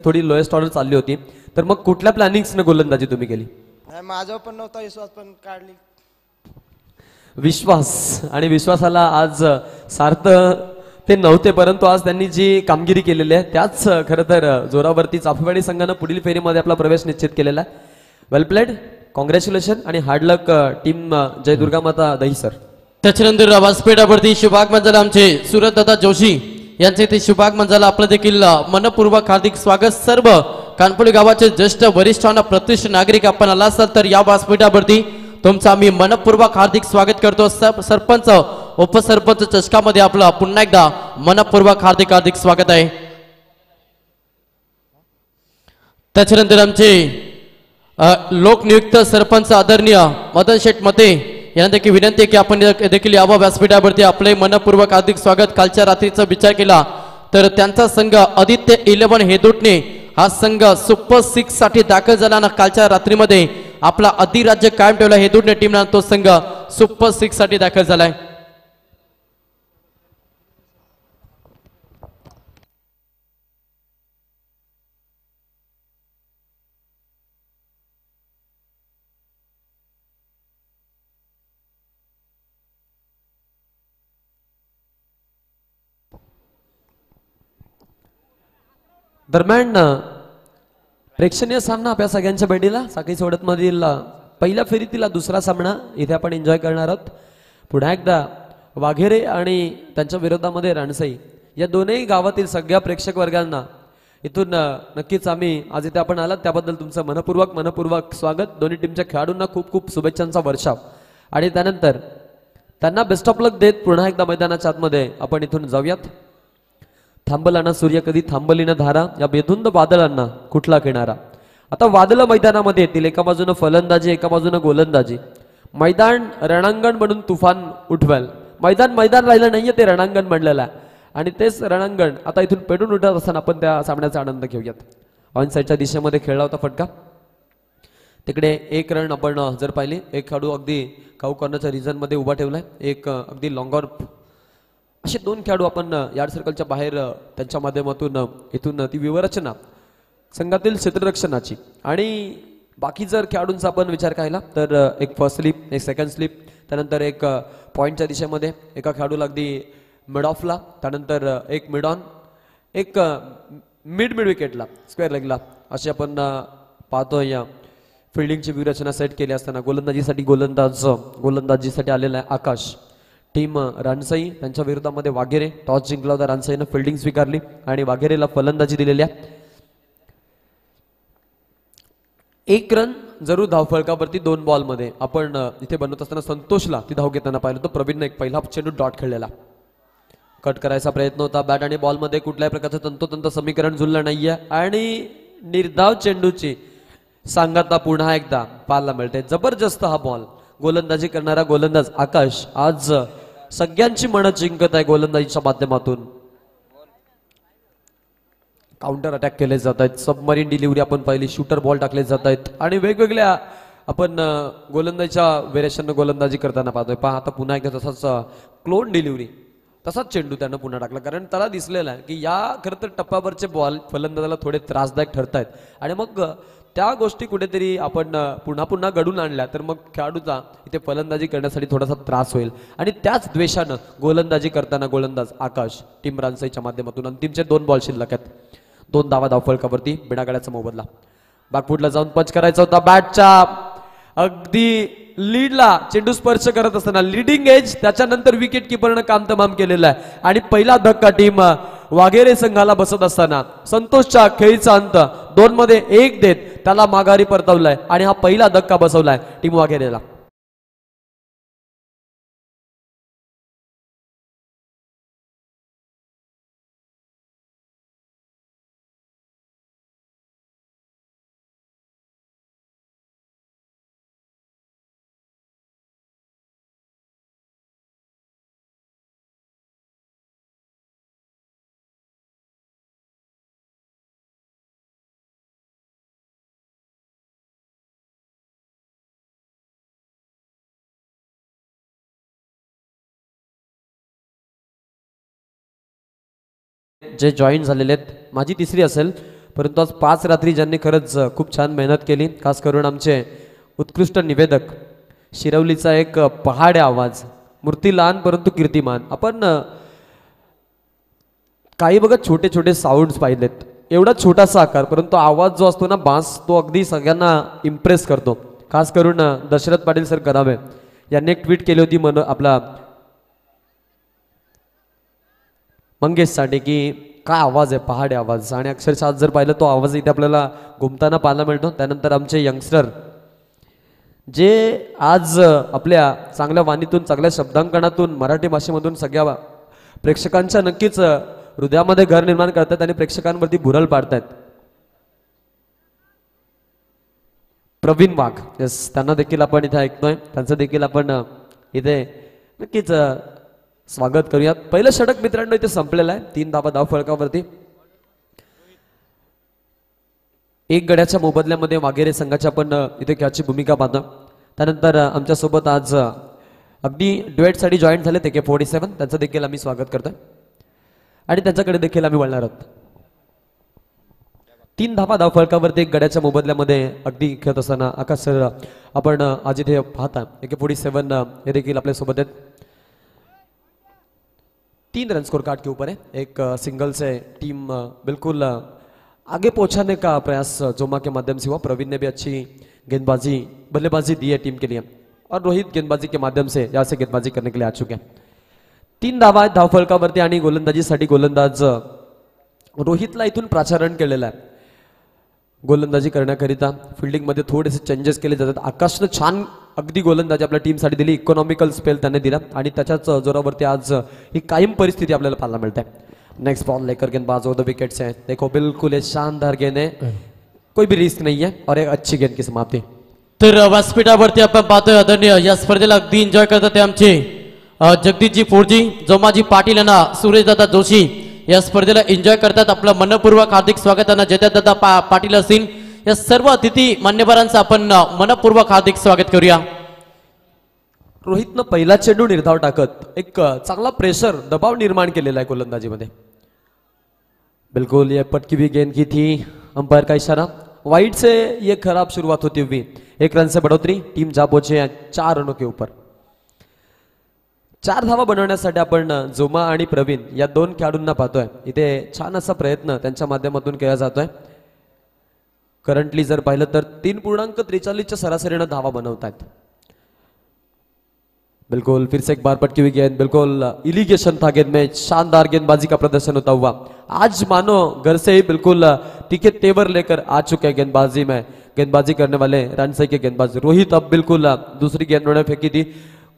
थोडी lowest order चालली होती. तर मग कुठल्या प्लॅनिंग्सने गोलंदाजी तुम्ही केली? नाही, माझा पण नव्हता विश्वास, पण काढली. विश्वास आणि विश्वासाला आज सार्थ ते नव्हते, परंतु आज त्यांनी जी कामगिरी केलेली आहे त्याच खरं तर जोरावरती चाफेवाडी संघानं पुढील फेरीमध्ये आपला प्रवेश निश्चित केलेला आहे. वेल प्लेड, कॉंग्रॅच्युलेशन आणि हार्ड लक टीम जय दुर्गा माता दही सर. त्याच्यानंतर व्यासपीठावरती शुभागमन झालं आमचे सुरतदादा जोशी यांचे ते शुभागमन झालं. आपलं देखील मनपूर्वक हार्दिक स्वागत. सर्व कानपुली गावाचे ज्येष्ठ वरिष्ठांना प्रतिष्ठित नागरिक आपण आला असाल तर या व्यासपीठावरती तुमचं आम्ही मनपूर्वक हार्दिक स्वागत करतो. सरपंच उपसरपंच चषकामध्ये आपलं पुन्हा एकदा मनपूर्वक हार्दिक हार्दिक स्वागत आहे. त्याच्यानंतर आमचे लोकनियुक्त सरपंच आदरणीय मदन शेठ मते यांना देखील विनंती आहे की आपण देखील यावं व्यासपीठावरती. आपले मनपूर्वक हार्दिक स्वागत. कालच्या रात्रीचा विचार केला तर त्यांचा संघ आदित्य 11 हेदोटने हा संघ सुपर 6 साठी दाखल झाला ना कालच्या रात्रीमध्ये आपला अधिराज्य कायम ठेवला. हेदोटने टीमला तो संघ सुपर 6 साठी दाखल झालाय. दरम्यान प्रेक्षणीय सामना आपल्या सगळ्यांच्या भेटीला साखळी सोडत मधील पहिल्या फेरीतील दुसरा सामना इथे आपण एन्जॉय करणार आहोत. पुन्हा एकदा वाघेरे आणि त्यांच्या विरोधामध्ये रणसई या दोन्ही गावातील सगळ्या प्रेक्षक वर्गांना इथून नक्कीच आम्ही आज इथे आपण आलात त्याबद्दल तुमचं मनपूर्वक स्वागत. दोन्ही टीमच्या खेळाडूंना खूप खूप शुभेच्छांचा वर्षाव आणि त्यानंतर त्यांना बेस्ट ऑफ लक देत पुन्हा एकदा मैदानाच्या आतमध्ये आपण इथून जाऊयात. थांबला ना सूर्य कधी थांबली ना धारा, या बेधुंद वादळांना कुठला किनारा. आता वादळ मैदानामध्ये येतील, एका बाजूनं फलंदाजी एका बाजूनं गोलंदाजी. मैदान रणांगण म्हणून तुफान उठवेल. मैदान राहिलं नाहीये, ते रणांगण बनलेलं आहे आणि तेच रणांगण आता इथून पेटून उठत असताना आपण त्या सामन्याचा आनंद घेऊयात. ऑन साईडच्या दिशेमध्ये खेळला होता फटका. तिकडे एक रन आपण जर पाहिली, एक खेळाडू अगदी काऊ कॉर्नरच्या रिजन मध्ये उभा ठेवलाय, एक अगदी लॉंग ऑन. असे दोन खेळाडू आपण यार्ड सर्कलच्या बाहेर त्यांच्या माध्यमातून इथून ती विवरचना संघातील क्षेत्ररक्षणाची आणि बाकी जर खेळाडूंचा आपण विचार केला तर एक फर्स्ट स्लिप, एक सेकंड स्लिप, त्यानंतर एक पॉईंटच्या दिशेमध्ये एका खेळाडूला अगदी मिड ऑफला, त्यानंतर एक मिड ऑन, एक मिड विकेटला, स्क्वेअर लेगला अशी आपण पाहतोय. या फिल्डिंगची व्यूहरचना सेट केली असताना गोलंदाजीसाठी आलेला आहे आकाश. टीम रणसई त्यांच्या विरोधामध्ये वाघेरे. टॉस जिंकला होता रणसईनं, फिल्डिंग स्वीकारली आणि वाघेरेला फलंदाजी दिलेली आहे. एक रन जरूर धावफलकावरती 2 बॉलमध्ये आपण इथे बनवत असताना संतोषला ती धाव घेताना पाहिलं होतं. प्रवीणनं एक पहिला चेंडू डॉट खेळलेला, कट करायचा प्रयत्न होता. बॅट आणि बॉलमध्ये कुठल्याही प्रकारचं तंतोतंत समीकरण जुळलं नाहीये आणि निर्धाव चेंडूची सांगता पुन्हा एकदा पाहायला मिळते. जबरदस्त हा बॉल. गोलंदाजी करणारा गोलंदाज आकाश आज सगळ्यांची मनं जिंकत आहे गोलंदाजीच्या माध्यमातून. काउंटर अटॅक केले जात आहेत, सबमरीन डिलिव्हरी आपण पाहिली, शूटर बॉल टाकले जात आहेत आणि वेगवेगळ्या आपण गोलंदाजीच्या व्हेरिएशन गोलंदाजी करताना पाहतोय. पहा आता पुन्हा एकदा तसाच क्लोन डिलिव्हरी, तसाच चेंडू त्यानं पुन्हा टाकला. कारण त्याला दिसलेलं आहे की या खरं तर टप्प्यावरचे बॉल फलंदाजाला थोडे त्रासदायक ठरतायत आणि मग त्या गोष्टी कुठेतरी आपण पुन्हा घडून आणल्या तर मग खेळाडूचा इथे फलंदाजी करण्यासाठी थोडासा त्रास होईल आणि त्याच द्वेषानं गोलंदाजी करताना गोलंदाज आकाश टीम रणसईच्या माध्यमातून अंतिमचे 2 बॉल शिल्लक आहेत. 2 धावा धावफलकावरती बिनागाड्याचा मोबदला. बॅकफुटला जाऊन पंच करायचा होता. बॅटच्या अगदी लीडला चेंडू स्पर्श करत असताना लीडिंग एज, त्याच्यानंतर विकेट किपरनं काम तमाम केलेलं आहे आणि पहिला धक्का टीम वाघेरे संघाला बसत असताना संतोषच्या खेळीचा अंत 2 मध्ये 1 देत त्याला माघारी परतवलाय आणि हा पहिला धक्का बसवलाय टीम वाघेरेला. जे जॉईन झालेले आहेत, माझी तिसरी असेल परंतु आज 5 रात्री ज्यांनी खरंच खूप छान मेहनत केली, खास करून आमचे उत्कृष्ट निवेदक, शिरवलीचा एक पहाड आवाज, मूर्ती लहान परंतु कीर्तिमान. आपण काही बघा छोटे छोटे साऊंड्स पाहिलेत, एवढा छोटासा आकार परंतु आवाज जो असतो ना बास, तो अगदी सगळ्यांना इम्प्रेस करतो. खास करून दशरथ पाटील सर करावे यांनी एक ट्विट केली होती आपला मंगेशसाठी की काय आवाज आहे, पहाडे आवाज. आणि अक्षरशः आज जर पाहिलं तो आवाज इथे आपल्याला घुमताना पाहायला मिळतो. त्यानंतर आमचे यंगस्टर जे आज आपल्या चांगल्या वाणीतून, चांगल्या शब्दांकनातून, मराठी भाषेमधून सगळ्या प्रेक्षकांच्या नक्कीच हृदयामध्ये घर निर्माण करतात आणि प्रेक्षकांवरती भुरळ पाडतात. प्रवीण वाघ, यस, त्यांना देखील आपण इथे ऐकतोय, त्यांचं देखील आपण इथे नक्कीच स्वागत करूयात. पहिलं षटक मित्रांनो इथे संपलेलं आहे, 3 धावा धाव फलकावरती. 1 गड्याच्या मोबदल्यामध्ये वाघेरे संघाची आपण इथे खेळाची भूमिका पाहतो. त्यानंतर आमच्या सोबत आज अगदी ड्युएटसाठी जॉईन झाले AK47, त्यांचं देखील आम्ही स्वागत करतोय आणि त्यांच्याकडे देखील आम्ही वळणार आहोत. 3 धावा धाव फलकावरती 1 गड्याच्या मोबदल्यामध्ये अगदी खेळत असताना आकाश सर आपण आज इथे पाहता AK47 हे देखील आपल्या सोबत आहेत. 3 रन स्कोर कार्ड के ऊपर है, एक सिंगल से टीम बिल्कुल आगे पहुंचाने का प्रयास जोमा के माध्यम से हुआ. प्रवीण ने भी अच्छी गेंदबाजी, बल्लेबाजी दी है टीम के लिए और रोहित गेंदबाजी के माध्यम से यहाँ से गेंदबाजी करने के लिए आ चुके हैं. 3 धावा आहेत धावफलकावरती आणि गोलंदाजीसाठी गोलंदाज रोहितला इथून प्राचारण केलेलं आहे. गोलंदाजी करण्याकरिता फिल्डिंगमध्ये थोडेसे चेंजेस केले जातात. आकाशनं छान अगदी गोलंदाजी आपल्या टीमसाठी दिली, इकॉनॉमिकल स्पेल त्याने दिला आणि त्याच्याच जोरावरती आज ही कायम परिस्थिती आपल्याला पाहायला मिळते. नेक्स्ट बॉल लेकर गेंदबाज ओवर द विकेट्स है. देखो बिल्कुल ये शानदार गेंद है, कोई भी रिस्क नहीं है और एक अच्छी गेंद की समाप्ति. तर व्यासपीठावरती आपण पाहतोय आदरणीय या स्पर्धेला अगदी एन्जॉय करतात ते आमचे जगदीशजी फोरजी, जोमाजी पाटील यांना सुरेशदादा जोशी या स्पर्धेला एन्जॉय करतात. आपलं मनपूर्वक हार्दिक स्वागत. जयदादा पाटील असतील या सर्व अतिथी मान्यवरांचं आपण मनपूर्वक हार्दिक स्वागत करूया. रोहितनं पहिला चेंडू निर्धाव टाकत एक चांगला प्रेशर, दबाव निर्माण केलेला आहे गोलंदाजीमध्ये. बिल्कुल ये पटकी भी गेंद की थी, अंपायर का इशारा. वाइड से ये खराब शुरुआत होती हुई 1 रन से बढ़ोतरी, टीम जा पहुंचे है 4 रनों के ऊपर. 4 धावा बनवण्यासाठी आपण जोमा आणि प्रवीण या 2 खेळाडूंना पाहतोय. इथे छान असा प्रयत्न त्यांच्या माध्यमातून केला जातोय. करंटली जर पाहिलं तर 3.43च्या सरासरीनं धावा बनवतात. बिल्कुल फिर से एक बार पटकी हुई गेंद, बिल्कुल इलिगेशन था गेंद में, शानदार गेंदबाजी का प्रदर्शन होता हुआ. आज मानो घर से ही बिल्कुल तीखे तेवर लेकर आ चुके हैं गेंदबाजी में. गेंदबाजी करने वाले रानसई के गेंदबाज रोहित अब बिल्कुल दूसरी गेंद उन्होंने फेंकी थी.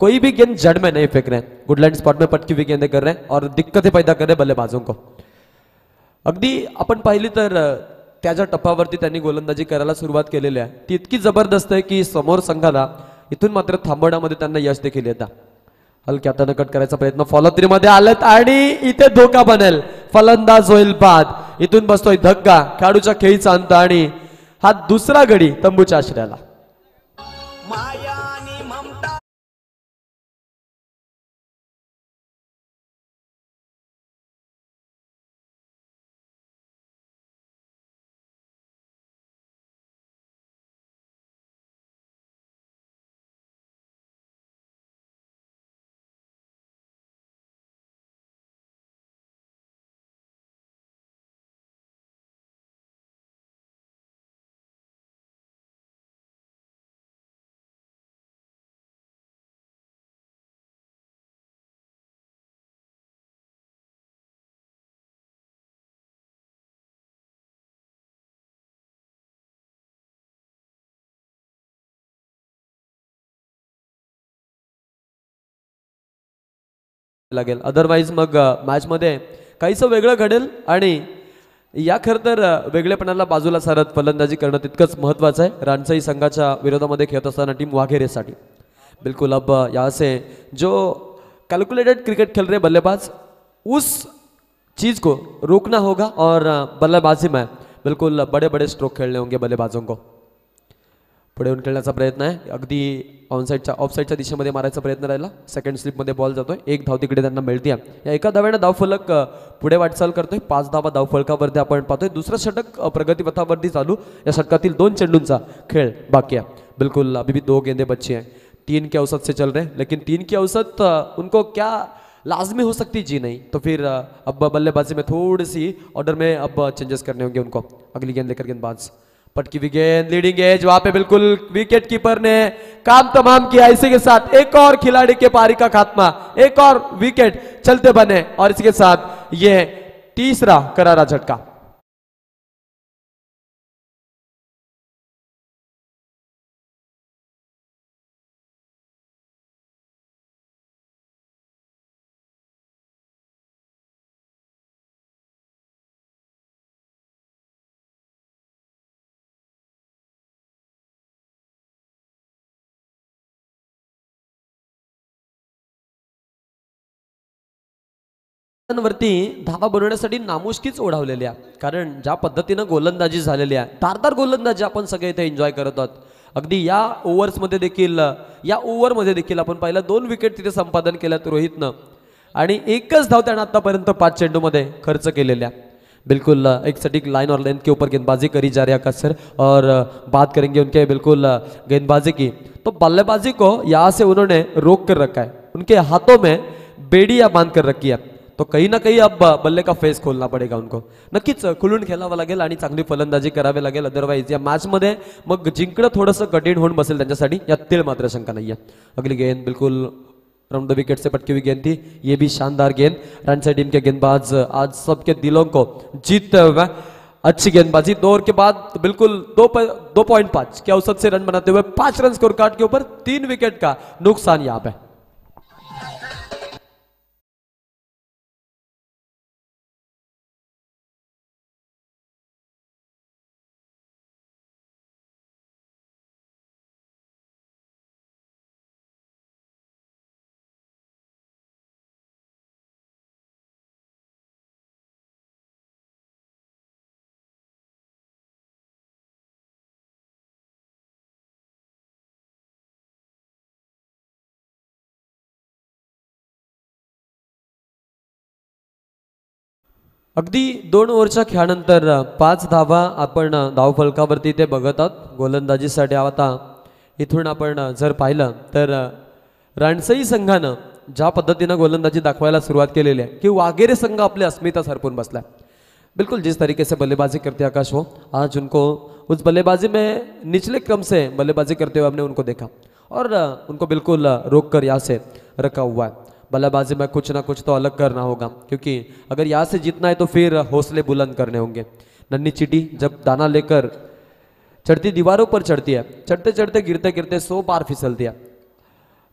कोई भी गेंद जड़ में नहीं फेंक रहे हैं, गुडलैंड स्पॉट में पटकी हुई गेंदें कर रहे हैं और दिक्कतें पैदा कर रहे बल्लेबाजों को. अगदी आपण पाहिली तर त्या ज्या टप्प्यावरती त्यांनी गोलंदाजी करायला सुरुवात केलेली आहे ती इतकी जबरदस्त आहे की समोर संघाला इथून मात्र थांबवण्यामध्ये त्यांना यश देखील येतं. हलक्या हाताने कट करायचा प्रयत्न, फॉलो 3 मध्ये आलेत आणि इथे धोका बनेल, फलंदाज होईल बाद. इथून बसतोय धक्का, खेळाडूच्या खेळीचा अंत आणि हा दुसरा गडी तंबूच्या आश्रयाला. लागेल, अदरवाईज मग मॅच मध्ये काहीसं वेगळं घडेल आणि या खरं तर वेगळेपणाला बाजूला सारत फलंदाजी करणं तितकंच महत्त्वाचं आहे रानसई संघाच्या विरोधामध्ये खेळत असताना टीम वाघेरेसाठी. बिल्कुल अब यहाँ से जो कैलकुलेटेड क्रिकेट खेल रहे बल्लेबाज, उस चीज़ को रोकना होगा और बल्लेबाजी में बिल्कुल बड़े बड़े स्ट्रोक खेलने होंगे बल्लेबाजों को. पुढे येऊन खेळण्याचा प्रयत्न आहे, अगदी ऑनसाईडच्या ऑफसाईडच्या दिशेमध्ये मारायचा प्रयत्न राहिला. सेकंड स्लिपमध्ये बॉल जातोय, एक धाव तिकडे त्यांना मिळते. या एका धाव्यानं धावफलक पुढे वाटचाल करतोय. 5 धावा धावफलकावरती आपण पाहतोय. दुसरं षटक प्रगतीपथावरती चालू. या षटकातील 2 चेंडूंचा खेळ बाकी है. बिल्कुल अभी भी 2 गेंदे बची हैं. 3 के औसत से चल रहे हैं, लेकिन 3 की औसत उनको क्या लाजमी हो सकती जी नहीं, तो फिर अब बल्लेबाजी में थोड़ी सी ऑर्डर में अब चेंजेस करने होंगे उनको. अगली गेंद लेकर गेंदबाज पटकी हुई गेंद, लीडिंग एज, वहां पे बिल्कुल विकेट कीपर ने काम तमाम किया. इसी के साथ एक और खिलाड़ी के पारी का खात्मा, एक और विकेट चलते बने और इसी के साथ ये तीसरा करारा झटका. वरती धावा बनवण्यासाठी नामुष्कीच ओढावलेली आहे. कारण ज्या पद्धतीनं गोलंदाजी झालेली आहे, धारदार गोलंदाजी आपण सगळे इथे एन्जॉय करत आहोत. अगदी या ओव्हर्समध्ये देखील, या ओव्हरमध्ये देखील आपण पहिला 2 विकेट तिथे संपादन केल्यात रोहितनं आणि एकच धाव त्यानं आतापर्यंत 5 चेंडूमध्ये खर्च केलेल्या. बिल्कुल एक सटीक लाइन और लेंथ के ऊपर गेंदबाजी करी जा रही है आकाश सर. और बात करेंगे उनके बिल्कुल गेंदबाजी की, तो बल्लेबाजी को यहाँ से उन्होंने रोक कर रखा है. उनके हाथों में बेड़ियां बांध कर रखी है. तो कहीं ना कहीं अब बल्ले का फेस खोलना पडेगा उनको. नक्कीच खुलून खेळावं लागेल आणि चांगली फलंदाजी करावी लागेल. अदरवाईज या मॅचमध्ये मग जिंकणं थोडंसं कठीण होऊन बसेल त्यांच्यासाठी, यात तीळ मात्र शंका नाही आहे. अगली गेंद बिल्कुल राउंड द विकेट से पटकी हुई गेंद थी. ये भी शानदार गेंद. रन साइड टीम के गेंदबाज आज सबके दिलों को जीतते हुए अच्छी गेंदबाजी. 2 ओवर के बाद बिल्कुल 2.5 के औसत से रन बनाते हुए 5 रन स्कोर कार्ड के ऊपर 3 विकेट का नुकसान यहाँ पे. अगदी 2 ओव्हरच्या खेळानंतर 5 धावा आपण धावफलकावरती ते बघत आहोत. गोलंदाजीसाठी आता इथून आपण जर पाहिलं तर रणसई संघानं ज्या पद्धतीनं गोलंदाजी दाखवायला सुरुवात केलेली आहे की वाघेरे संघ आपली अस्मिता सरपून बसला. बिल्कुल जिस तरीके से बल्लेबाजी करते आकाश वो, आज उनको उस बल्लेबाजी में निचले क्रम से बल्लेबाजी करते हुए हमने उनको देखा और उनको बिल्कुल रोक कर यहाँ से रखा हुआ है. बल्लेबाजी में कुछ ना कुछ तो अलग करना होगा, क्योंकि अगर यहाँ से जीतना है तो फिर हौसले बुलंद करने होंगे. नन्ही चीटी जब दाना लेकर चढ़ती दीवारों पर चढ़ती है, चढ़ते चढ़ते गिरते गिरते 100 बार फिसलती है.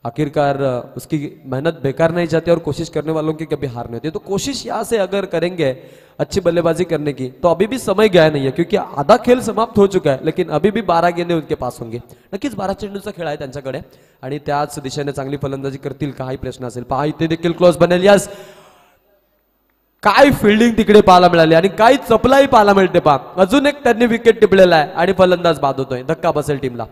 आखिरकार उसकी मेहनत बेकार नहीं जाती और कोशिश करने वालों की कभी हार नहीं होती. तो कोशिश यहाँ से अगर करेंगे अच्छी बल्लेबाजी करने की, तो अभी भी समय गया नहीं है, क्योंकि आधा खेल समाप्त हो चुका है, लेकिन अभी भी 12 गेंदे उनके पास होंगे. नक्कीच 12 चेंडूचा खेळ आहे त्यांच्याकडे आणि त्याच दिशेने चांगली फलंदाजी करतील का हाही प्रश्न असेल. पहा इथे देखील क्लोज बनेल. यास काय फिल्डिंग तिकडे पाहायला मिळाली आणि काय चपलाही पाहायला मिळते. पहा अजून एक त्यांनी विकेट टिपलेला आहे आणि फलंदाज बाद होतोय. धक्का बसेल टीमला.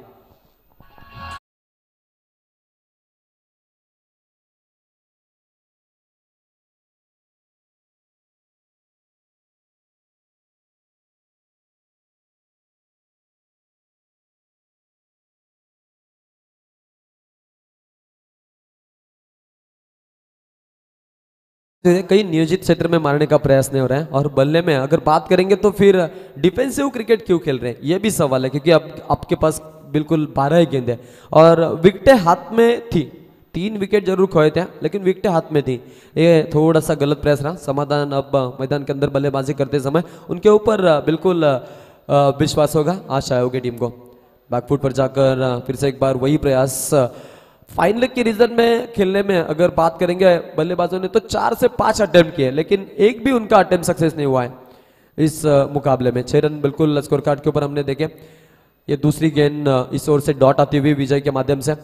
कई नियोजित क्षेत्र में मारने का प्रयास नहीं हो रहा है और बल्ले में अगर बात करेंगे तो फिर डिफेंसिव क्रिकेट क्यों खेल रहे हैं, ये भी सवाल है. क्योंकि अब आपके पास बिल्कुल 12 गेंदें और विकेटें हाथ में थी. 3 विकेट जरूर खोए थे, लेकिन विकेटें हाथ में थी. ये थोड़ा सा गलत प्रयास रहा. समाधान अब मैदान के अंदर बल्लेबाजी करते समय उनके ऊपर बिल्कुल विश्वास होगा. आशा होगी टीम को. बैकफुट पर जाकर फिर से एक बार वही प्रयास. फाइनल के रीजन में खेलने में अगर बात करेंगे बल्लेबाजों ने तो 4 से 5 अटेम्प्ट किए, लेकिन एक भी उनका अटेम्प्ट सक्सेस नहीं हुआ है इस मुकाबले में. 6 रन बिल्कुल स्कोर कार्ड के ऊपर हमने देखे. ये दूसरी गेंद इस ओर से डॉट आती हुई विजय के माध्यम से.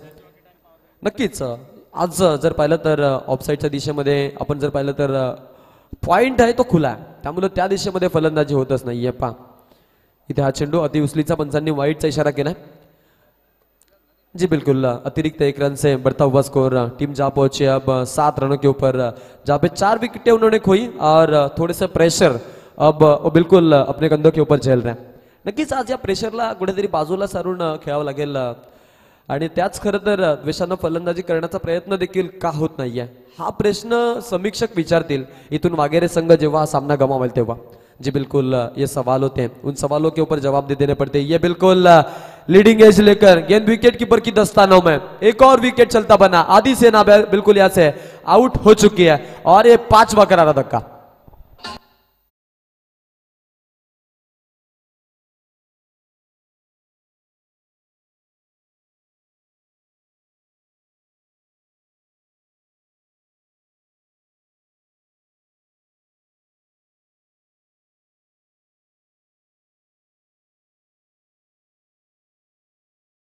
नक्कीच आज जर पाहिलं तर ऑफसाईडच्या दिशेमध्ये आपण जर पाहिलं तर पॉइंट आहे तो खुला आहे, त्यामुळे त्या दिशेमध्ये फलंदाजी होतच नाहीये. पहा इथे हा चेंडू अति उचलीचा पंचांनी वाईटचा इशारा केलाय. जी बिल्कुल, अतिरिक्त 1 रन से बढ़ता हुआ स्कोर, टीम जा पहुंची अब 7 रनों के ऊपर, जहाँ पे 4 विकेटें उन्होंने खोई और थोड़े से प्रेशर अब वो बिलकुल अपने कंधों के ऊपर झेल रहे हैं. नक्कीच आज या प्रेशरला कुठेतरी बाजूला सारून खेळावं लागेल आणि त्याच खरं तर द्वेषानं फलंदाजी करण्याचा प्रयत्न देखील का होत नाहीये हा प्रश्न समीक्षक विचारतील इथून वागेरे संघ जेव्हा हा सामना गमावेल तेव्हा. जी बिल्कुल, ये सवाल होते हैं, उन सवालों के ऊपर जवाब दे देने पड़ते हैं. ये बिल्कुल लीडिंग एज लेकर गेंद विकेट कीपर की दस्तानों में, एक और विकेट चलता बना. आदि सेना बिल्कुल यहाँ से आउट हो चुकी है और ये 5वां करारा धक्का.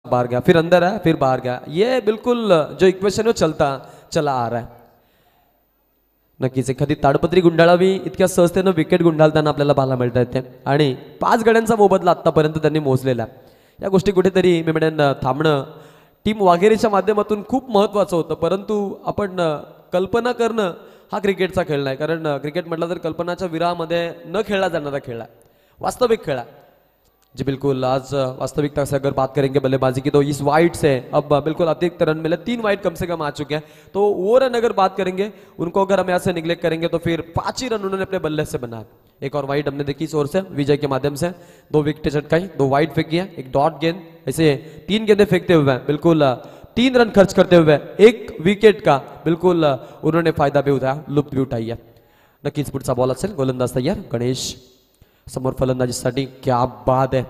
बाहर गया, फिर अंदर है, फिर बाहर गया. ये बिल्कुल जो इक्वेशन चलता चला आ रहा है. नक्कीच एखादी ताडपत्री गुंडाळावी इतक्या सहजतेनं विकेट गुंडाळताना आपल्याला पाहायला मिळत आहेत आणि 5 गड्यांचा मोबदला आतापर्यंत त्यांनी मोजलेला आहे. या गोष्टी कुठेतरी मी म्हणेन थांबणं टीम वाघेरीच्या माध्यमातून खूप महत्त्वाचं होतं, परंतु आपण कल्पना करणं हा क्रिकेटचा खेळ नाही. कारण क्रिकेट म्हटलं तर कल्पनाच्या विरामध्ये न खेळला जाणारा खेळ आहे, वास्तविक खेळ आहे. जी बिल्कुल, आज वास्तविकता से अगर बात करेंगे बल्लेबाजी की तो इस वाइड से अब बिल्कुल अतिरिक्त रन मिले, 3 वाइड कम से कम आ चुके हैं. तो वो रन अगर बात करेंगे उनको अगर हम यहाँ से निगलेक्ट करेंगे तो फिर 5 ही रन उन्होंने अपने बल्ले से बनाया. एक और वाइड हमने देखी इस ओर से विजय के माध्यम से, 2 विकेटें चटकाई, 2 वाइड फेंकी है, एक डॉट गेंद, ऐसे 3 गेंदें फेंकते हुए बिल्कुल 3 रन खर्च करते हुए 1 विकेट का बिल्कुल उन्होंने फायदा भी उठाया, लुप्त भी उठाई है. नक्कीच पुढचा बॉल असेल, गोलंदाज तयार, गणेश समोर फलंदाजीसाठी. क्या बात आहे,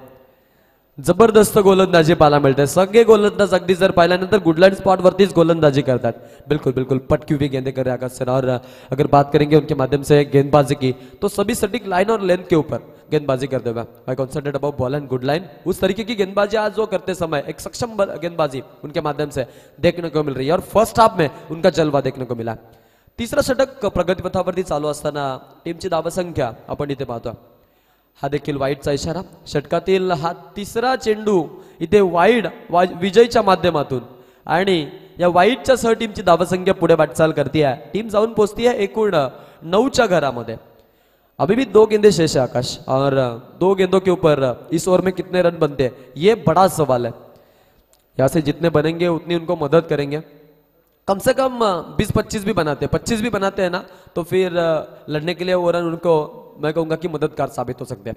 जबरदस्त गोलंदाजी पाहायला मिळते. सगळे गोलंदाज अगदी जर पाहिल्यानंतर गुडलँड स्पॉट वरतीच गोलंदाजी करतात. बिल्कुल बिल्कुल पटकी हुई गेंदें कर आकाश सर. और अगर बात करेंगे उनके माध्यम से गेंदबाजी की तो सभी सटीक लाइन और लेंथ के ऊपर गेंदबाजी करते हुए I concentrate about ball and good line. उस तरीके की गेंदबाजी आज जो करते समय एक सक्षम गेंदबाजी उनके माध्यम से देखने को मिल रही है और फर्स्ट हाफ में उनका जलवा देखने को मिला. तिसरा षटक प्रगतीपथावरती चालू असताना टीमची धावसंख्या आपण इथे पाहतो. हा देखील वाईडचा इशारा. षटकातील हा तिसरा चेंडू इथे वाईड विजयच्या माध्यमातून आणि या वाईडच्या सह टीमची धावसंख्या पुढे वाटचाल करते आहे. टीम जाऊन पोहोचती है एकूण 9च्या घरामध्ये. अभी भी 2 गेंदे शेष है आकाश और 2 गेंदों के ऊपर इस ओवर में कितने रन बनते हैं ये बड़ा सवाल है. यहाँ से जितने बनेंगे उतनी उनको मदद करेंगे. कम से कम 20-25 भी बनाते हैं, 25 भी बनाते हैं ना तो फिर लड़ने के लिए वो रन उनको मैं कहूँगा की मदतगार साबित हो सकते हैं.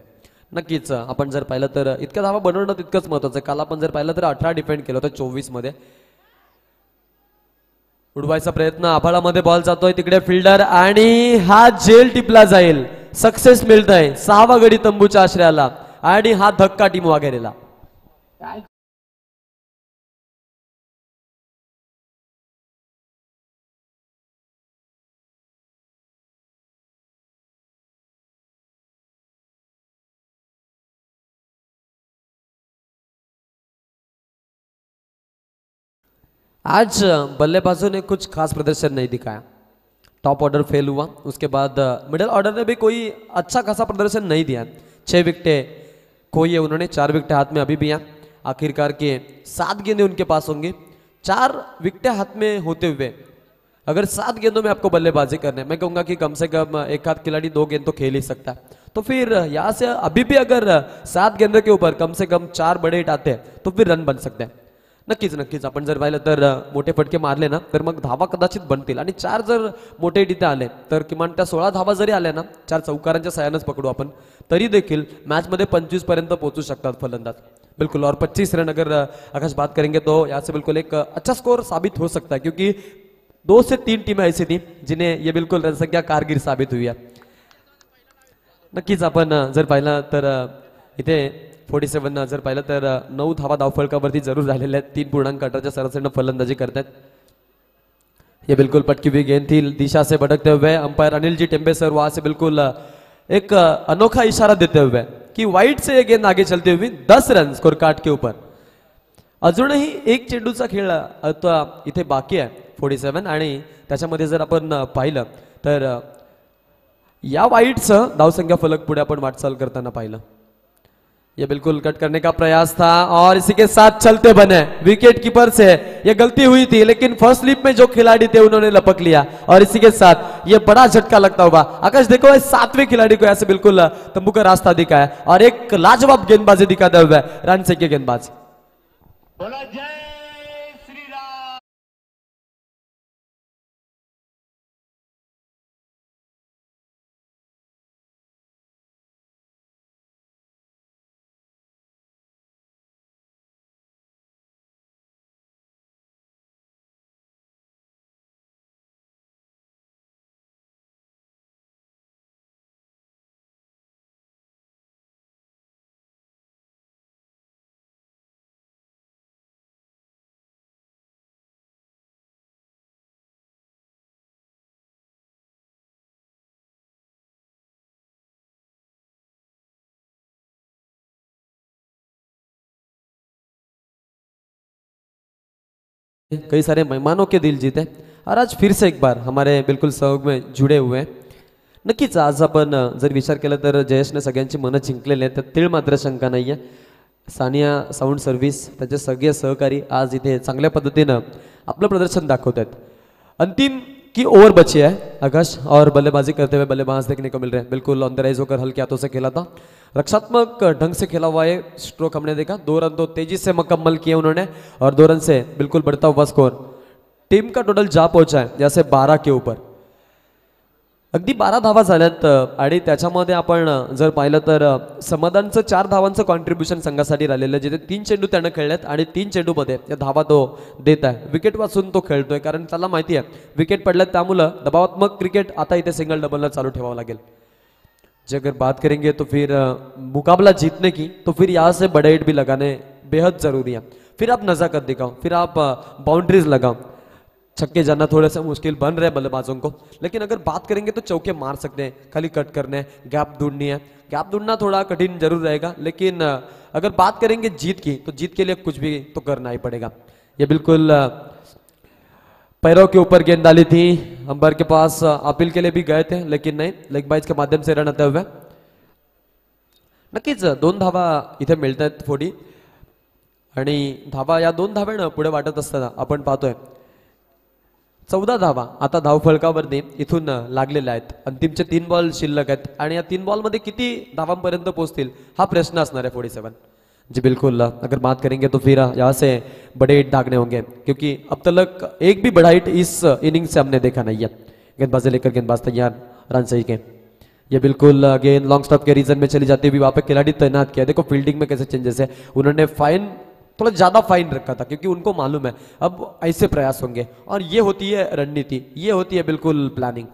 नक्कीच आपण जर पाहिलं तर इतक्या धावा बनवणं तितकंच महत्त्वाचं आहे. काल आपण जर पाहिलं तर 18 डिफेंड केलं होतं 24 मध्ये. उडवायचा प्रयत्न, आभाळामध्ये बॉल जातोय, तिकडे फिल्डर आणि हा जेल टिपला जाईल. सक्सेस मिळतंय 6वा गडी तंबूच्या आश्रयाला आणि हा धक्का टीम वाघेरेला. आज बल्लेबाजों ने कुछ खास प्रदर्शन नहीं दिखाया. टॉप ऑर्डर फेल हुआ, उसके बाद मिडिल ऑर्डर ने भी कोई अच्छा खासा प्रदर्शन नहीं दिया. 6 विकेटें खोई है उन्होंने, 4 विकेटें हाथ में अभी भी हैं. आखिरकार के 7 गेंदें उनके पास होंगी. 4 विकेटें हाथ में होते हुए अगर 7 गेंदों में आपको बल्लेबाजी करने, मैं कहूँगा कि कम से कम एक आध खिलाड़ी 2 गेंद तो खेल ही सकता है. तो फिर यहाँ से अभी भी अगर 7 गेंदों के ऊपर कम से कम 4 बड़े हिट आते हैं तो फिर रन बन सकते हैं. नक्कीच नक्कीच आपण जर पाहिलं तर मोठे फटके मारले ना तर मग धावा कदाचित बनतील आणि 4 जर मोठे हिट इथे आले तर किमान त्या 16 धावा जरी आल्या ना, 4 चौकारांच्या सहाय्यानेच पकडू आपण, तरी देखील मैच मध्ये 25 पर्यंत पोहोचू शकतात फलंदाज. बिल्कुल, और 25 रन अगर आकाश बात करेंगे तो यहाँ से बिल्कुल एक अच्छा स्कोर साबित हो सकता है, क्योंकि 2 से 3 टीमें ऐसी थी जिन्हें ये बिल्कुल रनसंख्या कारगिर साबित हुई है. नक्कीच आपण जर पाहिलं तर इथे 47 जर पाहिलं तर 9 धावा धावफलकावरती जरूर झालेल्या आहेत. 3.8च्या सरासरीनं फलंदाजी करतात. ये बिल्कुल पटकी हुई गेंद थी, दिशा से भटकते हुए अंपायर अनिल जी टेम्बे सर वहां से बिल्कुल एक अनोखा इशारा देते हुए कि वाइड से ये गेंद आगे चलती हुई 10 रन स्कोर कार्ड के ऊपर. अजूनही एक चेंडूचा खेळ आता इथे बाकी आहे 47 आणि त्याच्यामध्ये जर आपण पाहिलं तर या वाईडचं धावसंख्या फलक पुढे आपण वाटचाल करताना पाहिलं. ये बिल्कुल कट करने का प्रयास था और इसी के साथ चलते बने विकेट कीपर से ये गलती हुई थी, लेकिन फर्स्ट स्लिप में जो खिलाड़ी थे उन्होंने लपक लिया और इसी के साथ ये बड़ा झटका लगता हुआ। आकाश देखो इस 7वें खिलाड़ी को ऐसे बिल्कुल तंबू का रास्ता दिखा है और एक लाजवाब गेंदबाजी दिखाते हुए रन से के गेंदबाज। बोला जय श्री राम। कई सारे मेहमानों के दिल जीते और आज फिर से एक बार हमारे बिलकुल सहयोग में जुडे हुए हैं। नक्कीच आज आपण जर विचार केला तर जयेशने सगळ्यांची मनं जिंकलेली आहेत, त्यात तीळ मात्र शंका नाही आहे। सानिया साऊंड सर्व्हिस त्याचे सगळे सहकारी आज इथे चांगल्या पद्धतीनं आपलं प्रदर्शन दाखवत आहेत। अंतिम की ओवर बची है आकाश और बल्लेबाजी करते हुए बल्लेबाज देखने को मिल रहे हैं, बिल्कुल ऑन द राइज होकर हल्के हाथों से खेला था, रक्षात्मक ढंग से खेला हुआ है स्ट्रोक हमने देखा। 2 रन तो तेजी से मुकम्मल किए उन्होंने और 2 रन से बिल्कुल बढ़ता हुआ स्कोर। टीम का टोटल जा पहुंचा है जैसे 12 के ऊपर, अगदी 12 धावा झाल्यात आणि त्याच्यामध्ये आपण जर पाहिलं तर समाधानचं 4 धावांचं कॉन्ट्रीब्युशन संघासाठी राहिलेलं, जिथे 3 चेंडू त्यानं खेळलेत आणि 3 चेंडूमध्ये या धावा तो देत आहे। विकेट वाचून तो खेळतोय कारण त्याला माहिती आहे विकेट पडल्यात, त्यामुळे दबावात्मक क्रिकेट आता इथे सिंगल डबलला चालू ठेवावं लागेल। जे अगर बात करेंगे तो फिर मुकाबला जीतने की, तो फिर यहाँ से बड़े हिट भी लगाने बेहद जरूरी है। फिर आप नजाकत दिखाओ, फिर आप बाउंड्रीज लगाओ। छक्के जाना थोड़ा सा मुश्किल बन रहा है बल्लेबाजों को, लेकिन अगर बात करेंगे तो चौके मार सकते हैं, खाली कट करने गैप ढूंढनी है। गैप ढूंढना थोड़ा कठिन जरूर रहेगा, लेकिन अगर बात करेंगे जीत की तो जीत के लिए कुछ भी तो करना ही पड़ेगा। ये बिल्कुल पैरों के ऊपर गेंद डाली थी, अंबर के पास अपील के लिए भी गए थे लेकिन नहीं, लेग बाइज के माध्यम से रन आते हुए। नक्कीच 2 धावा इथे मिळत आहेत थोडी आणि धावा या 2 धाव्यानं पुढे वाटत असताना आपण पाहतोय 14 धावा आता धावफलकावरती इथून लागलेल्या आहेत। अंतिमचे 3 बॉल शिल्लक आहेत आणि या 3 बॉल मध्ये किती धावांपर्यंत पोहोचतील हा प्रश्न असणार आहे 47। जी बिल्कुल अगर बात करेंगे तो फिर यहाँ से बड़े हिट दागने होंगे, क्योंकि अब तक एक भी बड़ा हिट इस इनिंग से हमने देखा नहीं है। गेंदबाजी लेकर गेंदबाज तैयार, रन सही के ये बिल्कुल गेंद लॉन्ग स्टॉप के रीजन में चली जाती हुई, वहां पे खिलाड़ी तैनात किया। देखो फील्डिंग में कैसे चेंजेस है, उन्होंने फाइन थोड़ा ज्यादा फाइन रखा था क्योंकि उनको मालूम है अब ऐसे प्रयास होंगे और ये होती है रणनीति, ये होती है बिल्कुल प्लॅनिंग।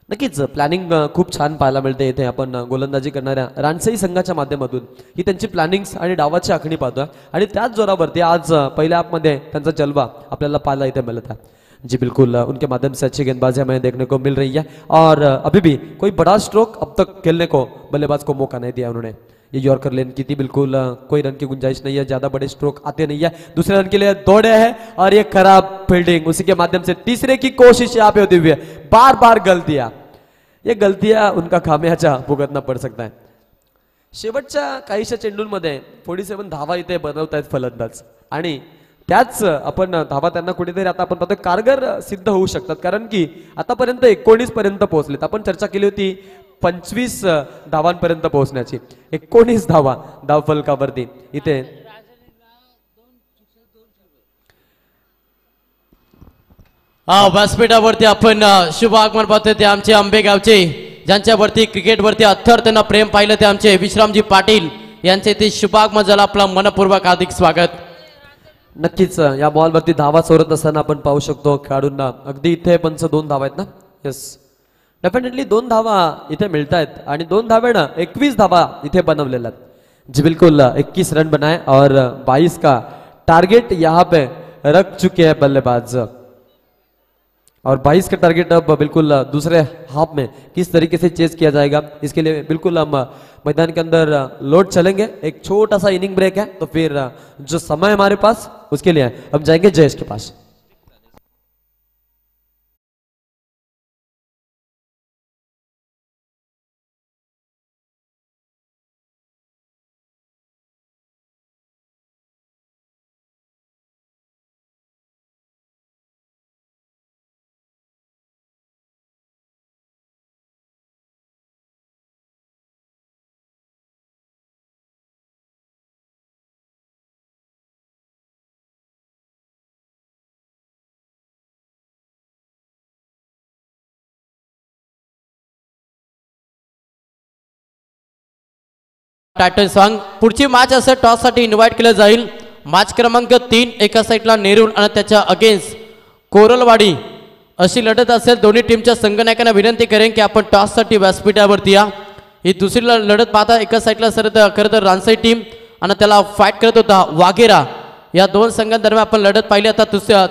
नक्कीच प्लॅनिंग खूप छान पाहायला मिळते इथे आपण गोलंदाजी करणाऱ्या रानसई संघाच्या माध्यमातून ही त्यांची प्लॅनिंग्स आणि डावाची आखणी पाहतोय आणि त्याच जोरावरती आज पहिल्या ॲपमध्ये त्यांचा जलवा आपल्याला पाहायला इथे मिळत है। जी बिल्कुल उनके माध्यम से अच्छी गेंदबाजी हमें देखने को मिल रही है और अभी भी कोई बड़ा स्ट्रोक अब तक खेलने को बल्लेबाज को मौका नहीं दिया उन्होंने। ये यॉर्कर लेन की थी, बिल्कुल कोई रन की गुंजाइश नहीं है, ज्यादा बड़े स्ट्रोक आते नहीं है। दूसरे रन के लिए दौड़े हैं और ये खराब फील्डिंग, उसी के माध्यम से तीसरे की कोशिश यहाँ पे होती हुई बार बार गलतियां, ये गलतियां उनका खामियाजा भुगतना पड़ सकता है। शेवटच्या काहीशा चेंडूंमध्ये 47 धावा इथे बनवतायत फलंदाज आणि त्याच आपण धावा त्यांना कुठेतरी आता आपण पाहतोय कारगर सिद्ध होऊ शकतात, कारण की आतापर्यंत 19 पर्यंत पोहोचलेत। आपण चर्चा केली होती 25 धावांपर्यंत पोहोचण्याची, 19 धावा धावफलकावरती इथे व्यासपीठावरती आपण शुभ आगमन पाहतोय ते आमचे आंबेगावचे, ज्यांच्यावरती क्रिकेटवरती अथर त्यांना प्रेम पाहिलं ते आमचे विश्रामजी पाटील यांचे ते शुभ आगमन झालं। आपला मनपूर्वक हार्दिक स्वागत। नक्कीच या बॉलवरती धावा चोरत असताना आपण पाहू शकतो खेळाडूंना अगदी इथे पंच 2 धावा आहेत ना, यस डेफिनेटली 2 धावा इथे मिळत आहेत आणि 2 धाव्यानं 21 धावा इथे बनवलेल्या आहेत। जी बिल्कुल 21 रन बनाए और 22 का टारगेट यहाँ पे रख चुके हैं बल्लेबाज और 22 का टारगेट अब बिल्कुल दूसरे हाफ में किस तरीके से चेस किया जाएगा इसके लिए बिल्कुल हम मैदान के अंदर लोड चलेंगे। एक छोटा सा इनिंग ब्रेक है तो फिर जो समय हमारे पास उसके लिए हम जाएंगे जयेश के पास। Title song. पुढची मॅच असेल टॉस साठी इन्व्हाइट केलं जाईल. मॅच क्रमांक 3 एका साईडला नेरूळ आणि त्याच्या अगेन्स्ट कोरलवाडी अशी लढत असेल. दोन्ही टीमच्या संघनायकांना विनंती करेन की आपण टॉस साठी व्यासपीठावरती या. ही दुसरी लढत पाहता एका साईडला खरं तर रानसाई टीम आणि त्याला फाईट करत होता वाघेरा. या दोन संघांदरम्यान आपण लढत पाहिली. आता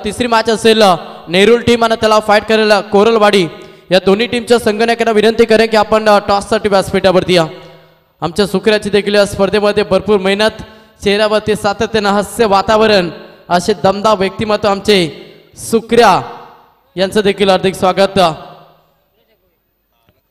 तिसरी मॅच असेल नेरूळ टीम आणि त्याला फाईट करायला कोरलवाडी. या दोन्ही टीमच्या संघनायकांना विनंती करेन की आपण टॉससाठी व्यासपीठावरती या. आमच्या सुकऱ्याची देखील या स्पर्धेमध्ये भरपूर मेहनत, चेहऱ्यावरती सातत्यानं हास्य वातावरण, असे दमदार व्यक्तिमत्व आमचे सुकऱ्या यांचं देखील हार्दिक स्वागत.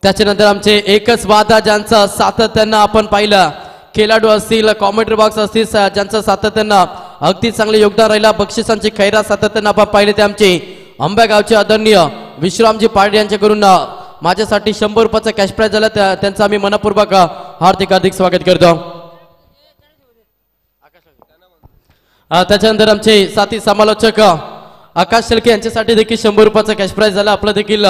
त्याच्यानंतर आमचे एकच वादा ज्यांचं सातत्यानं आपण पाहिलं, खेळाडू असतील, कॉमेंट्री बॉक्स असतील, ज्यांचं सातत्यानं अगदी चांगले योगदान राहिला, बक्षिसांची खैरात सातत्यानं आपण पाहिले ते आमचे आंबेगावचे आदरणीय विश्रामजी पाटील यांच्याकडून माझ्यासाठी 100 रुपयाचा कॅश प्राइज झाला. त्यांचं आम्ही मनपूर्वक हार्दिक स्वागत करतो. त्याच्यानंतर आमचे साथी समालोचक आकाश शेळके यांच्यासाठी देखील 100 रुपयाचा कॅश प्राइज झाला. आपलं देखील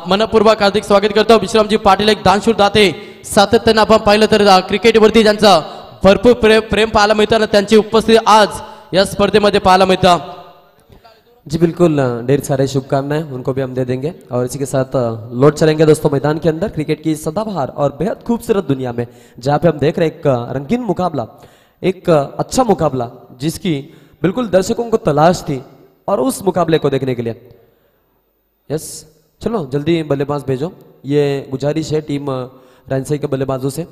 मनपूर्वक हार्दिक स्वागत करतो. विश्रामजी पाटील एक दानशूर दाते, सातत्यानं आपण पाहिलं तर क्रिकेटवरती ज्यांचं भरपूर प्रेम पाहायला मिळतं आणि त्यांची उपस्थिती आज या स्पर्धेमध्ये पाहायला मिळतं. जी बिल्कुल, ढेर सारे शुभकामनाएं उनको भी हम दे देंगे. और इसी के साथ लौट चलेंगे दोस्तों मैदान के अंदर क्रिकेट की सदाबहार और बेहद खूबसूरत दुनिया में, जहाँ पे हम देख रहे हैं एक रंगीन मुकाबला, एक अच्छा मुकाबला जिसकी बिल्कुल दर्शकों को तलाश थी और उस मुकाबले को देखने के लिए. यस, चलो जल्दी बल्लेबाज भेजो. ये गुजारिश है टीम रानसाई के बल्लेबाजों से,